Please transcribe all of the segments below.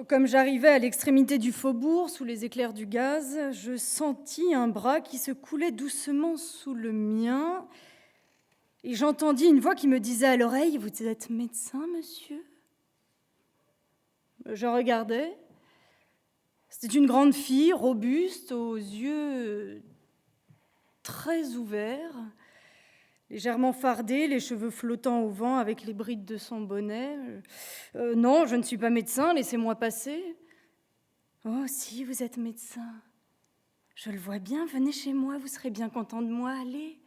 Comme j'arrivais à l'extrémité du faubourg, sous les éclairs du gaz, je sentis un bras qui se coulait doucement sous le mien et j'entendis une voix qui me disait à l'oreille « Vous êtes médecin, monsieur ?» Je regardais. C'était une grande fille, robuste, aux yeux très ouverts, légèrement fardée, les cheveux flottant au vent avec les brides de son bonnet. Non, je ne suis pas médecin, laissez-moi passer. » Oh, si, vous êtes médecin. Je le vois bien, venez chez moi, vous serez bien content de moi, allez.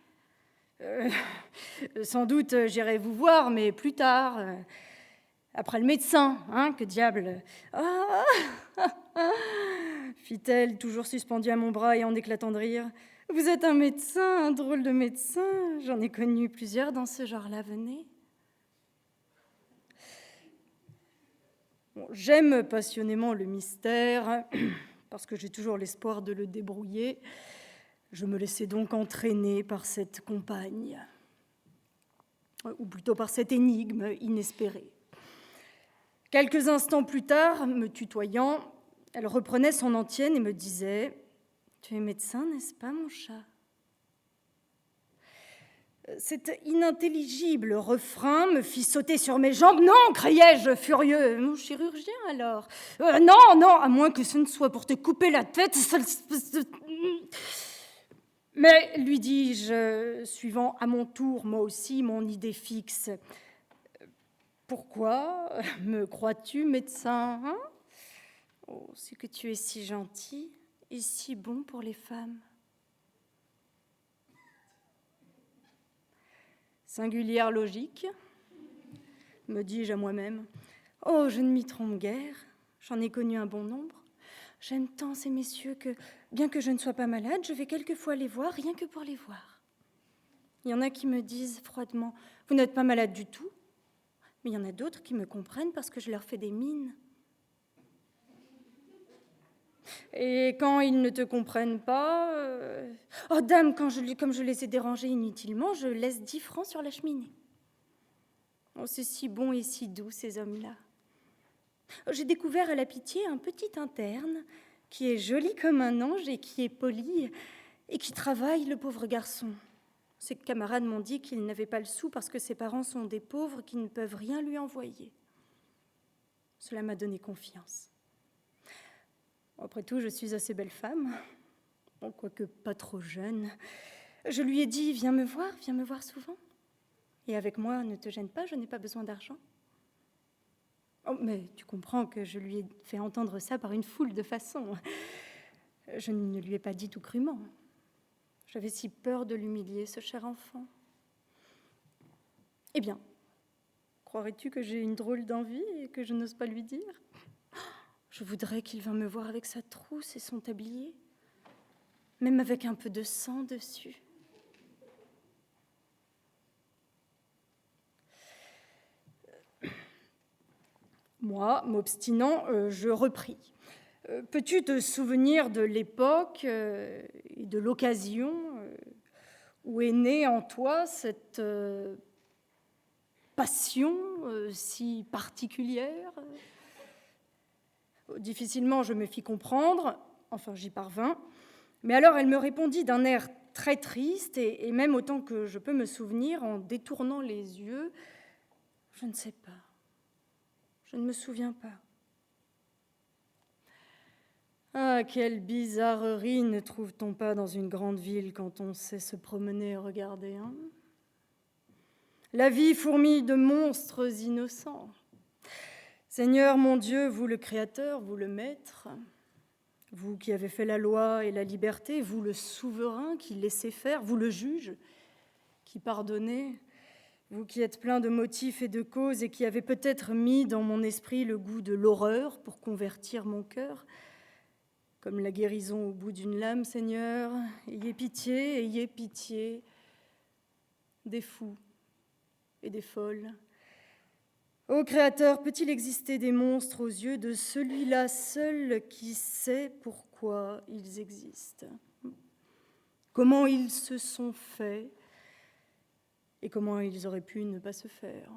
Sans doute, j'irai vous voir, mais plus tard, après le médecin, hein, que diable. Ah, fit-elle, toujours suspendue à mon bras et en éclatant de rire. Vous êtes un médecin, un drôle de médecin. J'en ai connu plusieurs dans ce genre-là, venez. Bon, j'aime passionnément le mystère, parce que j'ai toujours l'espoir de le débrouiller. Je me laissais donc entraîner par cette compagne, ou plutôt par cette énigme inespérée. Quelques instants plus tard, me tutoyant, elle reprenait son antienne et me disait « Tu es médecin, n'est-ce pas, mon chat ?» Cet inintelligible refrain me fit sauter sur mes jambes. « Non !» criai-je, furieux. « Mon chirurgien, alors ?»« Non, non, à moins que ce ne soit pour te couper la tête. » Mais, lui dis-je, suivant à mon tour, moi aussi, mon idée fixe, « Pourquoi me crois-tu médecin, hein ? Oh, c'est que tu es si gentil et si bon pour les femmes. » Singulière logique, me dis-je à moi-même. Oh, je ne m'y trompe guère, j'en ai connu un bon nombre. J'aime tant ces messieurs que, bien que je ne sois pas malade, je vais quelquefois les voir, rien que pour les voir. Il y en a qui me disent froidement, vous n'êtes pas malade du tout. Mais il y en a d'autres qui me comprennent parce que je leur fais des mines. Et quand ils ne te comprennent pas... Oh, dame, comme je les ai dérangés inutilement, je laisse 10 francs sur la cheminée. Oh, c'est si bon et si doux, ces hommes-là. J'ai découvert à la Pitié un petit interne qui est joli comme un ange et qui est poli et qui travaille, le pauvre garçon. Ses camarades m'ont dit qu'il n'avait pas le sou parce que ses parents sont des pauvres qui ne peuvent rien lui envoyer. Cela m'a donné confiance. Après tout, je suis assez belle femme, quoique pas trop jeune. Je lui ai dit, viens me voir souvent. Et avec moi, ne te gêne pas, je n'ai pas besoin d'argent. Oh, mais tu comprends que je lui ai fait entendre ça par une foule de façons. Je ne lui ai pas dit tout crûment. J'avais si peur de l'humilier, ce cher enfant. Eh bien, croirais-tu que j'ai une drôle d'envie et que je n'ose pas lui dire ? Je voudrais qu'il vînt me voir avec sa trousse et son tablier, même avec un peu de sang dessus. Moi, m'obstinant, je repris. Peux-tu te souvenir de l'époque et de l'occasion où est née en toi cette passion si particulière ? Difficilement, je me fis comprendre, enfin j'y parvins, mais alors elle me répondit d'un air très triste et même autant que je peux me souvenir en détournant les yeux, « Je ne sais pas, je ne me souviens pas. » Ah, quelle bizarrerie ne trouve-t-on pas dans une grande ville quand on sait se promener et regarder, hein ? La vie fourmille de monstres innocents. Seigneur mon Dieu, vous le Créateur, vous le Maître, vous qui avez fait la loi et la liberté, vous le souverain qui laissez faire, vous le juge qui pardonnez, vous qui êtes plein de motifs et de causes et qui avez peut-être mis dans mon esprit le goût de l'horreur pour convertir mon cœur, comme la guérison au bout d'une lame, Seigneur, ayez pitié des fous et des folles. Ô Créateur, peut-il exister des monstres aux yeux de celui-là seul qui sait pourquoi ils existent, comment ils se sont faits et comment ils auraient pu ne pas se faire ?